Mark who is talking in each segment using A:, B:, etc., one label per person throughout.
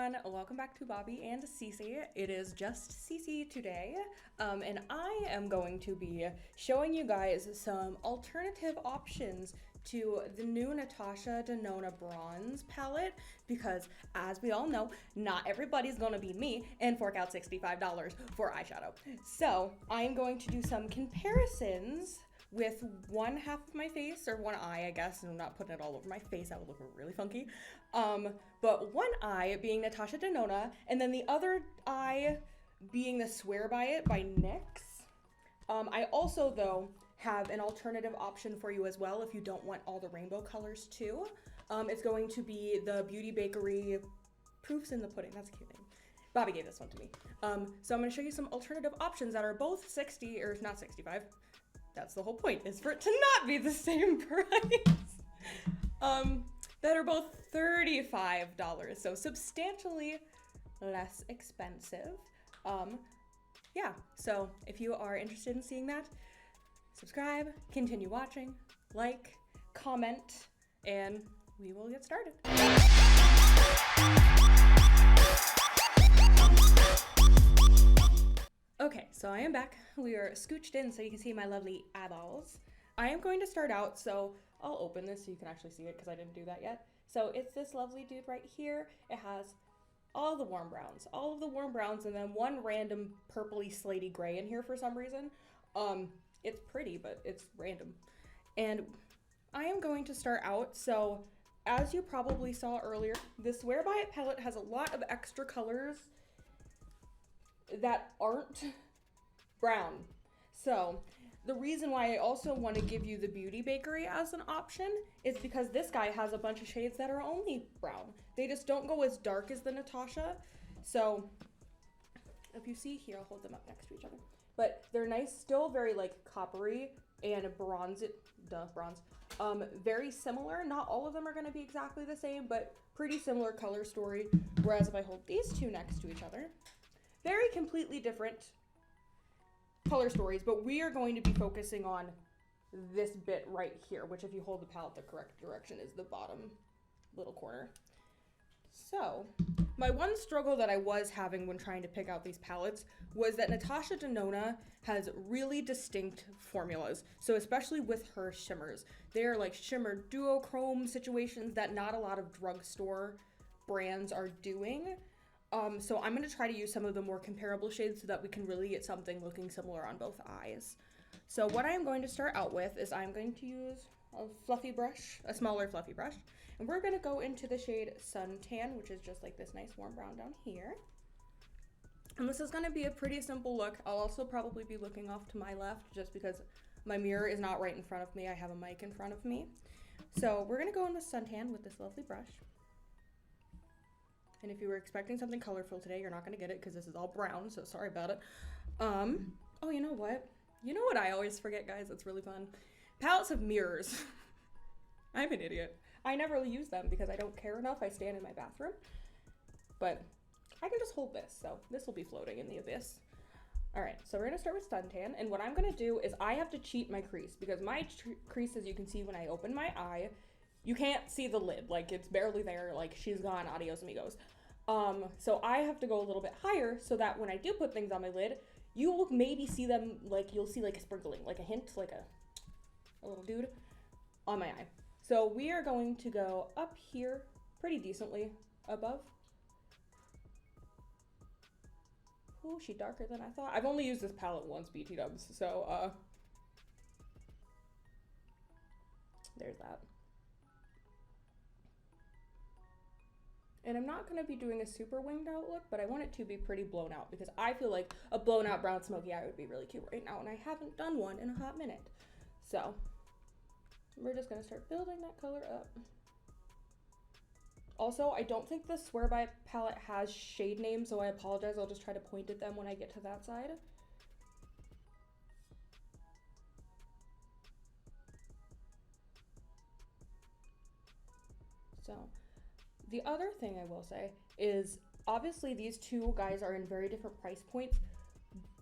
A: everyone, welcome back to Bobby and Cici. It is just Cici today, and I am going to be showing you guys some alternative options to the new Natasha Denona Bronze palette, because as we all know, not everybody's gonna be me and fork out $65 for eyeshadow. So I am going to do some comparisons with one half of my face, or one eye, I guess, and I'm not putting it all over my face, that would look really funky. But one eye being Natasha Denona, and then the other eye being the Swear by It by NYX. I also, though, have an alternative option for you as well if you don't want all the rainbow colors too. It's going to be the Beauty Bakery Proofs in the Pudding. That's a cute name. Bobby gave this one to me. So I'm going to show you some alternative options that are both 60, or not 65. That's the whole point, is for it to not be the same price. That are both $35, so substantially less expensive. Yeah, so if you are interested in seeing that, subscribe, continue watching, like, comment, and we will get started. Okay, so I am back. We are scooched in so you can see my lovely eyeballs. I am going to start out, so I'll open this so you can actually see it because I didn't do that yet. So it's this lovely dude right here. It has all the warm browns, and then one random purpley slatey gray in here for some reason. It's pretty, but it's random. And I am going to start out, so as you probably saw earlier, the Swear by It palette has a lot of extra colors that aren't brown. So the reason why I also want to give you the Beauty Bakery as an option is because this guy has a bunch of shades that are only brown. They just don't go as dark as the Natasha. So if you see here, I'll hold them up next to each other. But they're nice, still very like coppery and bronze, very similar. Not all of them are going to be exactly the same, but pretty similar color story. Whereas if I hold these two next to each other, very completely different color stories, but we are going to be focusing on this bit right here, which if you hold the palette the correct direction is the bottom little corner. So my one struggle that I was having when trying to pick out these palettes was that Natasha Denona has really distinct formulas. So especially with her shimmers, they're like shimmer duochrome situations that not a lot of drugstore brands are doing. So I'm going to try to use some of the more comparable shades so that we can really get something looking similar on both eyes. So what I am going to start out with is I'm going to use a fluffy brush, a smaller fluffy brush, and we're going to go into the shade Suntan, which is just like this nice warm brown down here. And this is going to be a pretty simple look. I'll also probably be looking off to my left just because my mirror is not right in front of me. I have a mic in front of me. So we're going to go in with Suntan with this lovely brush. And if you were expecting something colorful today, you're not going to get it because this is all brown, so sorry about it. Oh, you know what? You know what I always forget, guys? It's really fun. Palettes of mirrors. I'm an idiot. I never really use them because I don't care enough. I stand in my bathroom. But I can just hold this, so this will be floating in the abyss. All right, so we're going to start with Suntan, and what I'm going to do is I have to cheat my crease because my crease, as you can see when I open my eye, you can't see the lid, like it's barely there, like she's gone, adios amigos. So I have to go a little bit higher so that when I do put things on my lid, you will maybe see them, like you'll see like a sprinkling, like a hint, like a little dude on my eye. So we are going to go up here pretty decently above. Oh, she's darker than I thought. I've only used this palette once, BT dubs, so there's that. And I'm not going to be doing a super winged out look, but I want it to be pretty blown out because I feel like a blown out brown smoky eye would be really cute right now, and I haven't done one in a hot minute. So we're just going to start building that color up. Also, I don't think the Swear by It palette has shade names, so I apologize. I'll just try to point at them when I get to that side. So the other thing I will say is obviously these two guys are in very different price points,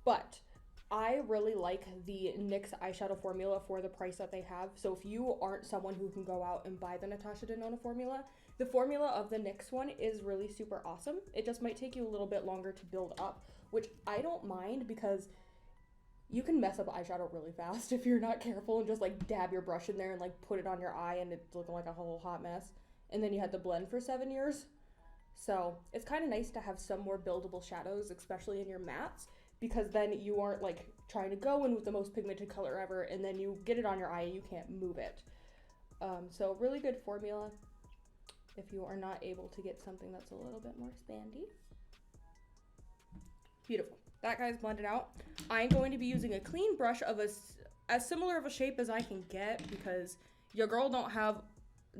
A: but I really like the NYX eyeshadow formula for the price that they have. So if you aren't someone who can go out and buy the Natasha Denona formula, The formula of the NYX one is really super awesome. It just might take you a little bit longer to build up, which I don't mind because you can mess up eyeshadow really fast if you're not careful and just like dab your brush in there and like put it on your eye and it's looking like a whole hot mess. And then you had to blend for 7 years. So it's kind of nice to have some more buildable shadows, especially in your mattes, because then you aren't like trying to go in with the most pigmented color ever and then you get it on your eye and you can't move it. So really good formula if you are not able to get something that's a little bit more spandy. Beautiful. That guy's blended out. I'm going to be using a clean brush of as similar of a shape as I can get because your girl don't have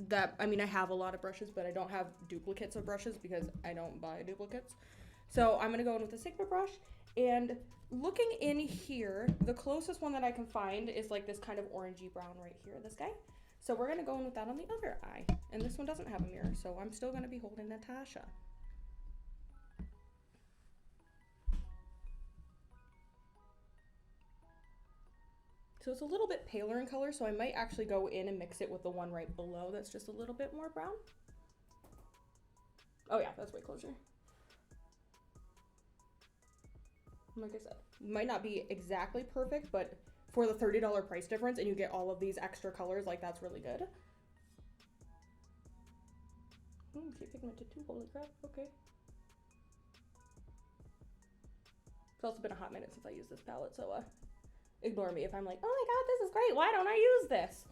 A: that. I mean, I have a lot of brushes, but I don't have duplicates of brushes because I don't buy duplicates. So I'm going to go in with a Sigma brush, and looking in here, the closest one that I can find is like this kind of orangey brown right here, this guy. So we're going to go in with that on the other eye. And this one doesn't have a mirror, so I'm still going to be holding Natasha. So it's a little bit paler in color, so I might actually go in and mix it with the one right below that's just a little bit more brown. Oh yeah, that's way closer. Like I said, might not be exactly perfect, but for the $30 price difference and you get all of these extra colors, like that's really good. She pigmented too, holy crap, okay. It's also been a hot minute since I used this palette, so ignore me if I'm like, oh my god, this is great, why don't I use this?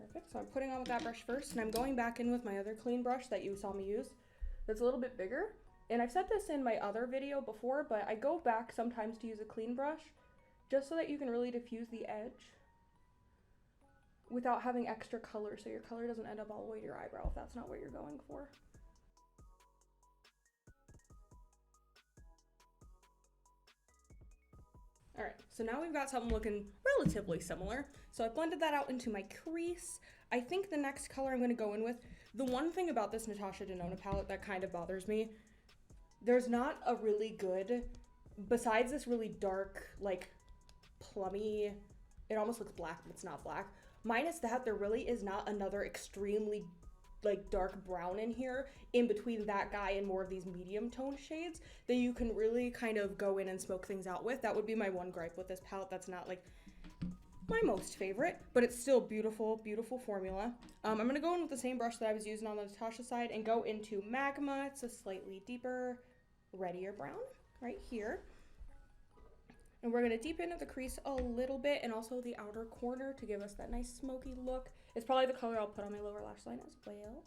A: Perfect, so I'm putting on with that brush first, and I'm going back in with my other clean brush that you saw me use. That's a little bit bigger, and I've said this in my other video before, but I go back sometimes to use a clean brush, just so that you can really diffuse the edge without having extra color, so your color doesn't end up all the way to your eyebrow if that's not what you're going for. All right, so now we've got something looking relatively similar. So I blended that out into my crease. I think the next color I'm gonna go in with, the one thing about this Natasha Denona palette that kind of bothers me, there's not a really good, besides this really dark, like plummy, it almost looks black, but it's not black. Minus that, there really is not another extremely like dark brown in here in between that guy and more of these medium toned shades that you can really kind of go in and smoke things out with. That would be my one gripe with this palette. That's not like my most favorite, but it's still beautiful, beautiful formula. I'm gonna go in with the same brush that I was using on the Natasha side and go into Magma. It's a slightly deeper, reddier brown right here. And we're gonna deepen the crease a little bit and also the outer corner to give us that nice smoky look. It's probably the color I'll put on my lower lash line as well.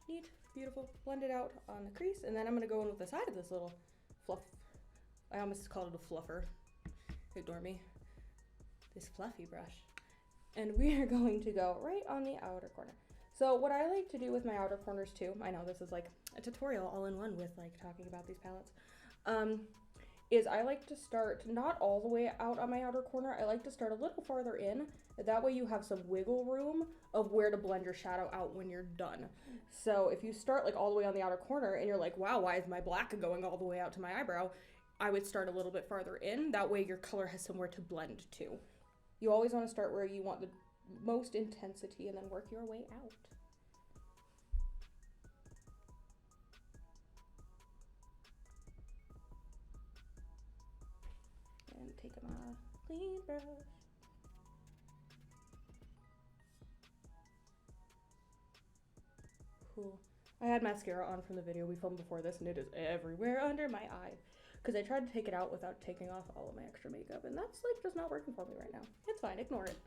A: Neat, beautiful, blend it out on the crease, and then I'm gonna go in with the side of this little fluff. I almost called it a fluffer. Ignore me. This fluffy brush. And we are going to go right on the outer corner. So what I like to do with my outer corners too, I know this is like a tutorial all in one with like talking about these palettes, is I like to start not all the way out on my outer corner. I like to start a little farther in. That way you have some wiggle room of where to blend your shadow out when you're done. So if you start like all the way on the outer corner and you're like, wow, why is my black going all the way out to my eyebrow? I would start a little bit farther in. That way your color has somewhere to blend to. You always want to start where you want the most intensity and then work your way out. And take my clean brush. Cool. I had mascara on from the video we filmed before this and it is everywhere under my eye. Because I tried to take it out without taking off all of my extra makeup and that's like just not working for me right now. It's fine, ignore it.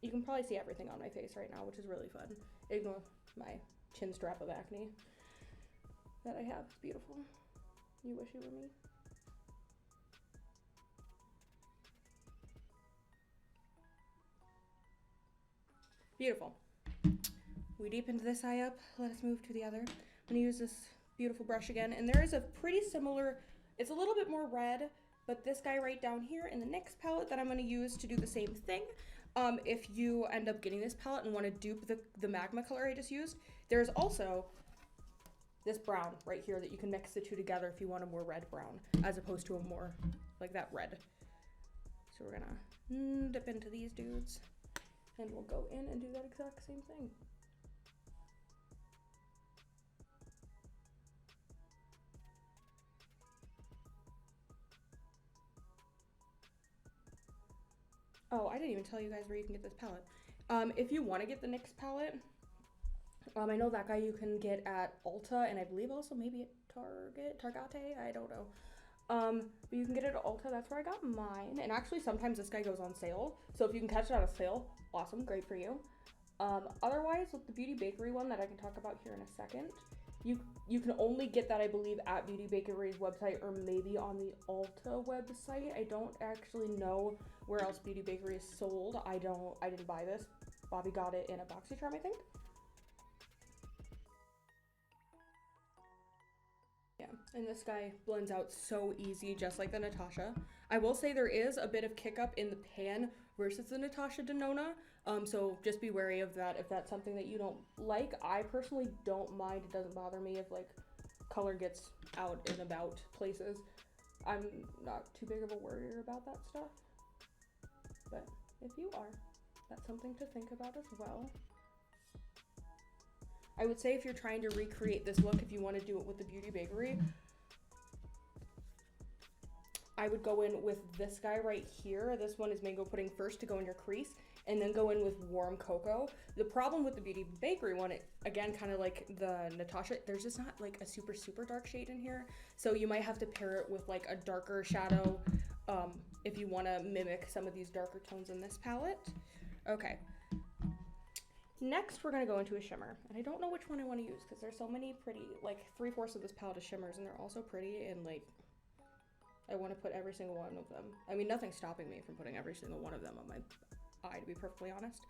A: You can probably see everything on my face right now, which is really fun. Ignore my chin strap of acne that I have. It's beautiful. You wish you were me. Beautiful. We deepened this eye up. Let us move to the other. I'm gonna use this beautiful brush again, and there is a pretty similar, it's a little bit more red, but this guy right down here in the NYX palette that I'm gonna use to do the same thing. if you end up getting this palette and want to dupe the magma color I just used, there's also this brown right here that you can mix the two together if you want a more red brown, as opposed to a more like that red. So we're gonna dip into these dudes and we'll go in and do that exact same thing. Oh, I didn't even tell you guys where you can get this palette. If you want to get the NYX palette, I know that guy you can get at Ulta, and I believe also maybe at Targate, I don't know. But you can get it at Ulta, that's where I got mine. And actually sometimes this guy goes on sale, so if you can catch it at a sale, awesome, great for you. Otherwise, with the Beauty Bakery one that I can talk about here in a second, you can only get that, I believe, at Beauty Bakery's website or maybe on the Ulta website. I don't actually know where else Beauty Bakery is sold. I didn't buy this. Bobby got it in a BoxyCharm, I think. Yeah, and this guy blends out so easy, just like the Natasha. I will say there is a bit of kick up in the pan versus the Natasha Denona, so just be wary of that if that's something that you don't like. I personally don't mind. It doesn't bother me if like color gets out and about places. I'm not too big of a worrier about that stuff, but if you are, that's something to think about as well. I would say if you're trying to recreate this look, if you want to do it with the Beauty Bakery, I would go in with this guy right here. This one is mango pudding first to go in your crease, and then go in with warm cocoa. The problem with the Beauty Bakery one, again, kind of like the Natasha, there's just not like a super dark shade in here. So you might have to pair it with like a darker shadow if you want to mimic some of these darker tones in this palette. Okay. Next, we're going to go into a shimmer. And I don't know which one I want to use because there's so many pretty, like 3/4 of this palette is shimmers, and they're also pretty, and like I want to put every single one of them. I mean, nothing's stopping me from putting every single one of them on my eye, to be perfectly honest.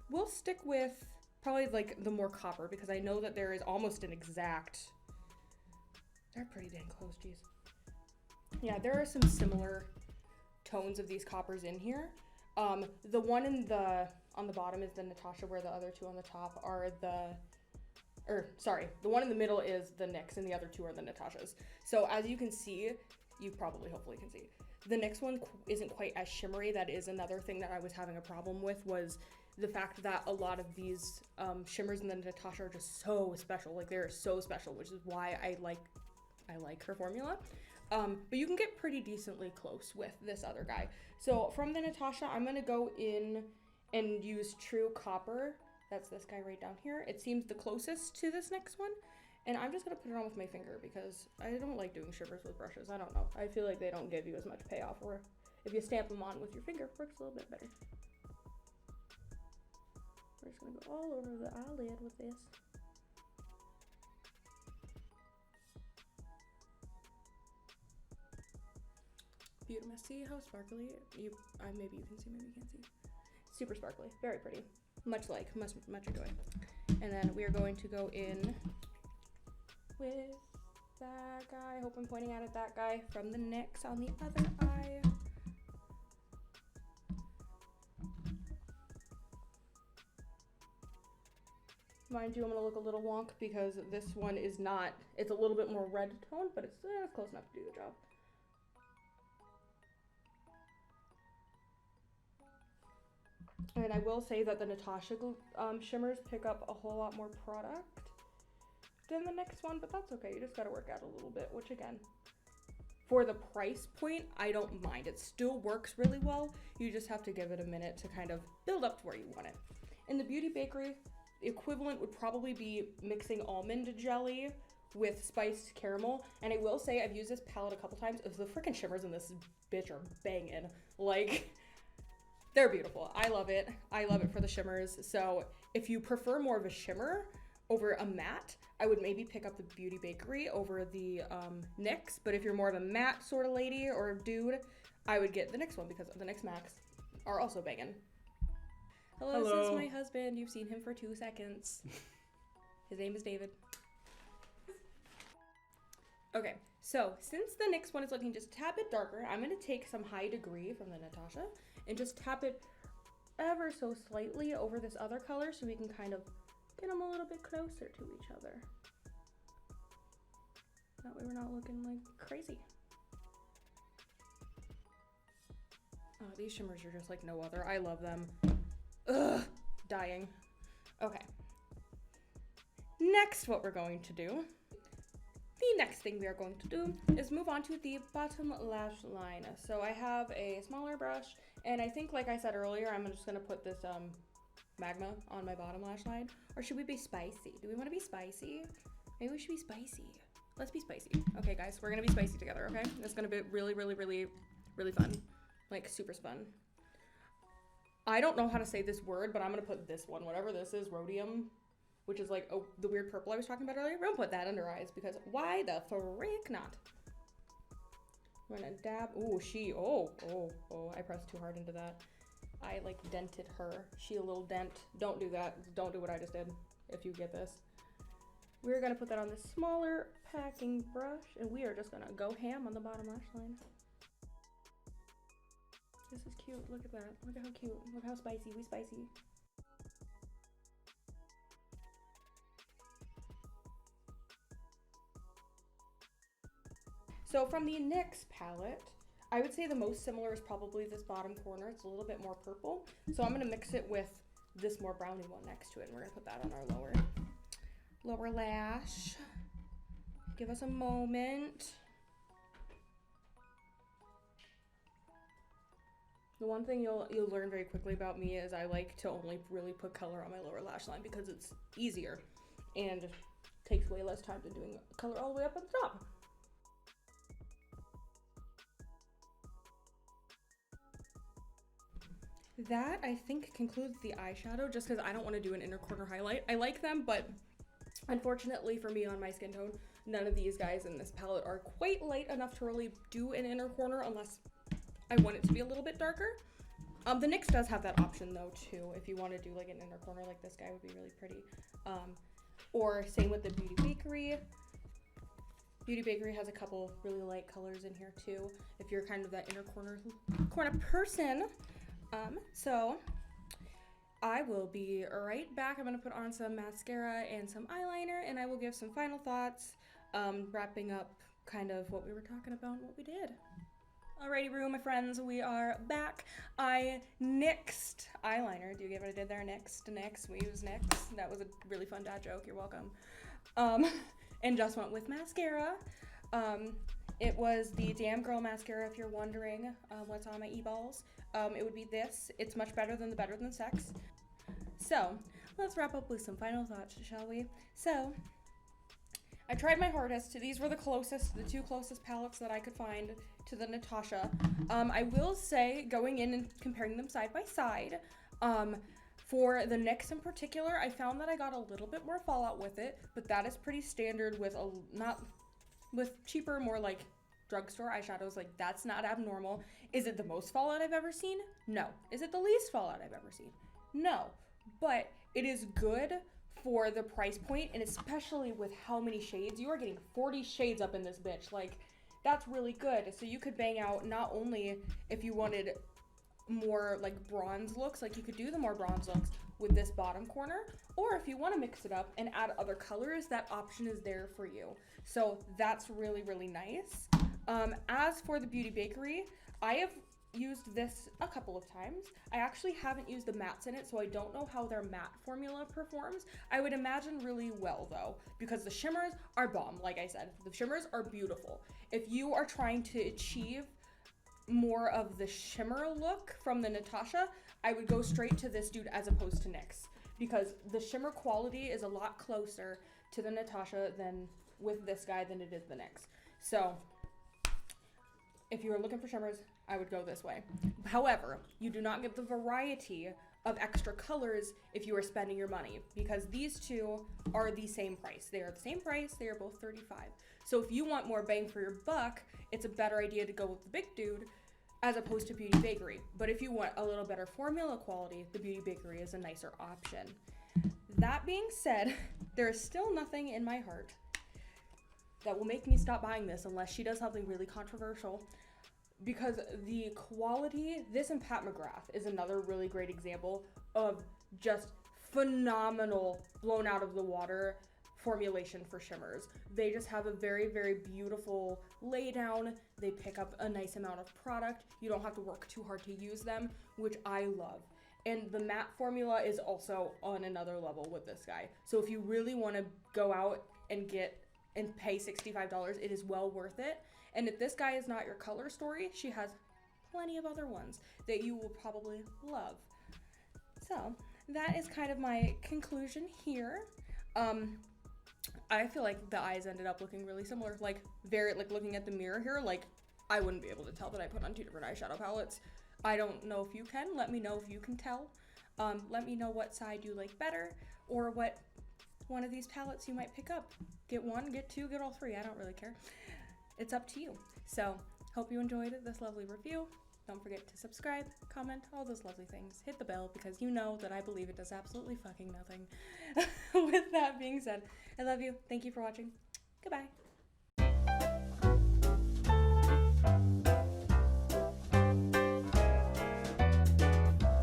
A: We'll stick with probably like the more copper because I know that there is almost an exact, they're pretty dang close, geez. Yeah, there are some similar tones of these coppers in here. The one on the bottom is the Natasha, where the other two on the top are the one in the middle is the NYX and the other two are the Natashas. So as you can see, you probably hopefully can see, the NYX one isn't quite as shimmery. That is another thing that I was having a problem with, was the fact that a lot of these shimmers in the Natasha are just so special. Like they're so special, which is why I like her formula. But you can get pretty decently close with this other guy. So from the Natasha, I'm gonna go in and use True Copper. That's this guy right down here. It seems the closest to this next one. And I'm just gonna put it on with my finger because I don't like doing shimmers with brushes. I don't know. I feel like they don't give you as much payoff, or if you stamp them on with your finger, it works a little bit better. We're just gonna go all over the eyelid with this. Beautiful. See how sparkly? Maybe you can see, maybe you can't see. Super sparkly, very pretty. Much enjoy. And then we are going to go in with that guy. I hope I'm pointing at that guy from the NYX on the other eye. Mind you, I'm gonna look a little wonk because this one is not, it's a little bit more red tone, but it's close enough to do the job. And I will say that the Natasha shimmers pick up a whole lot more product than the next one, but that's okay. You just gotta work out a little bit, which again, for the price point, I don't mind. It still works really well. You just have to give it a minute to kind of build up to where you want it. In the Beauty Bakery, the equivalent would probably be mixing almond jelly with spiced caramel. And I will say I've used this palette a couple times. The freaking shimmers in this bitch are banging. Like, they're beautiful. I love it. I love it for the shimmers. So if you prefer more of a shimmer over a matte, I would maybe pick up the Beauty Bakery over the NYX. But if you're more of a matte sort of lady or dude, I would get the NYX one because the NYX Max are also banging. Hello, this is my husband. You've seen him for 2 seconds. His name is David. Okay, so since the NYX one is looking just a tad bit darker, I'm going to take some High Degree from the Natasha and just tap it ever so slightly over this other color so we can kind of get them a little bit closer to each other. That way we're not looking like crazy. Oh, these shimmers are just like no other. I love them. Ugh, dying. Okay. Next, what we're going to do, the next thing we are going to do is move on to the bottom lash line. So I have a smaller brush, and I think, like I said earlier, I'm just gonna put this magma on my bottom lash line. Or should we be spicy? Do we want to be spicy? Maybe we should be spicy. Let's be spicy. Okay, guys, we're gonna be spicy together. Okay, it's gonna be really, really, really, really fun. Like super fun. I don't know how to say this word, but I'm gonna put this one, whatever this is, rhodium, which is like the weird purple I was talking about earlier. We're gonna put that under eyes because why the frick not? We're gonna dab. Ooh, I pressed too hard into that. I like dented her. She a little dent. Don't do that. Don't do what I just did if you get this. We're gonna put that on this smaller packing brush, and we are just gonna go ham on the bottom lash line. This is cute. Look at that. Look at how cute. Look how spicy. We spicy. So from the NYX palette, I would say the most similar is probably this bottom corner. It's a little bit more purple. So I'm gonna mix it with this more brownie one next to it, and we're gonna put that on our lower lash. Give us a moment. The one thing you'll learn very quickly about me is I like to only really put color on my lower lash line because it's easier and takes way less time than doing color all the way up at the top. That, I think, concludes the eyeshadow, just because I don't want to do an inner corner highlight. I like them, but unfortunately for me on my skin tone, none of these guys in this palette are quite light enough to really do an inner corner unless I want it to be a little bit darker. The NYX does have that option though too, if you want to do like an inner corner like this guy would be really pretty. Or same with the Beauty Bakery. Beauty Bakery has a couple really light colors in here too, if you're kind of that inner corner person. So I will be right back. I'm gonna put on some mascara and some eyeliner, and I will give some final thoughts, wrapping up kind of what we were talking about and what we did. Alrighty, my friends, we are back. I NYXed eyeliner. Do you get what I did there? NYX. We use NYX. That was a really fun dad joke. You're welcome. And just went with mascara. It was the Damn Girl mascara, if you're wondering what's on my e-balls. It would be this. It's much better than the Better Than Sex. So, let's wrap up with some final thoughts, shall we? So, I tried my hardest. These were the two closest palettes that I could find to the Natasha. I will say, going in and comparing them side by side, for the NYX in particular, I found that I got a little bit more fallout with it, but that is pretty standard with not with cheaper, more like drugstore eyeshadows. Like, that's not abnormal. Is it the most fallout I've ever seen? No. Is it the least fallout I've ever seen? No. But it is good for the price point, and especially with how many shades. You are getting 40 shades up in this bitch. Like, that's really good. So you could bang out not only if you wanted more like bronze looks, like you could do the more bronze looks with this bottom corner, or if you want to mix it up and add other colors, that option is there for you. So that's really, really nice. As for the Beauty Bakery, I have used this a couple of times. I actually haven't used the mattes in it, so I don't know how their matte formula performs. I would imagine really well though, because the shimmers are bomb. Like I said, the shimmers are beautiful. If you are trying to achieve more of the shimmer look from the Natasha, I would go straight to this dude as opposed to NYX, because the shimmer quality is a lot closer to the Natasha than with this guy than it is the NYX. So if you are looking for shimmers, I would go this way. However, you do not get the variety of extra colors if you are spending your money, because these two are the same price. They are the same price. They are both $35. So if you want more bang for your buck, it's a better idea to go with the big dude as opposed to Beauty Bakery. But if you want a little better formula quality, the Beauty Bakery is a nicer option. That being said, there is still nothing in my heart that will make me stop buying this unless she does something really controversial. because the quality, this and Pat McGrath is another really great example of just phenomenal, blown out of the water formulation for shimmers. They just have a very, very beautiful laydown. They pick up a nice amount of product. You don't have to work too hard to use them, which I love. And the matte formula is also on another level with this guy. So if you really want to go out and pay $65, it is well worth it. And if this guy is not your color story, she has plenty of other ones that you will probably love. So that is kind of my conclusion here. I feel like the eyes ended up looking really similar. Like, looking at the mirror here, like, I wouldn't be able to tell that I put on 2 different eyeshadow palettes. I don't know if you can. Let me know if you can tell. Let me know what side you like better, or what one of these palettes you might pick up. Get 1, get 2, get all 3. I don't really care. It's up to you. So, hope you enjoyed this lovely review. Don't forget to subscribe, comment, all those lovely things. Hit the bell because you know that I believe it does absolutely fucking nothing. With that being said, I love you. Thank you for watching. Goodbye.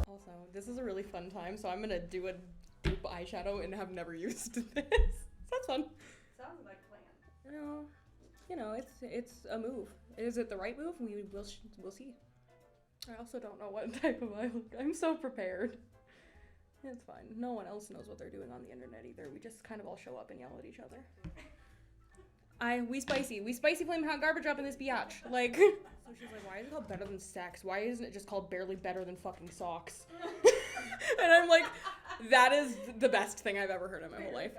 A: Also, this is a really fun time, so I'm gonna do a dupe eyeshadow and have never used this. Sounds fun.
B: Sounds like a plan.
A: You know, it's a move. Is it the right move? We'll see. I also don't know what type of eye look. I'm so prepared. It's fine. No one else knows what they're doing on the internet either. We just kind of all show up and yell at each other. We spicy flame hot garbage up in this biatch. Like, so she's like, why is it called better than sex? Why isn't it just called barely better than fucking socks? And I'm like, that is the best thing I've ever heard in my whole life.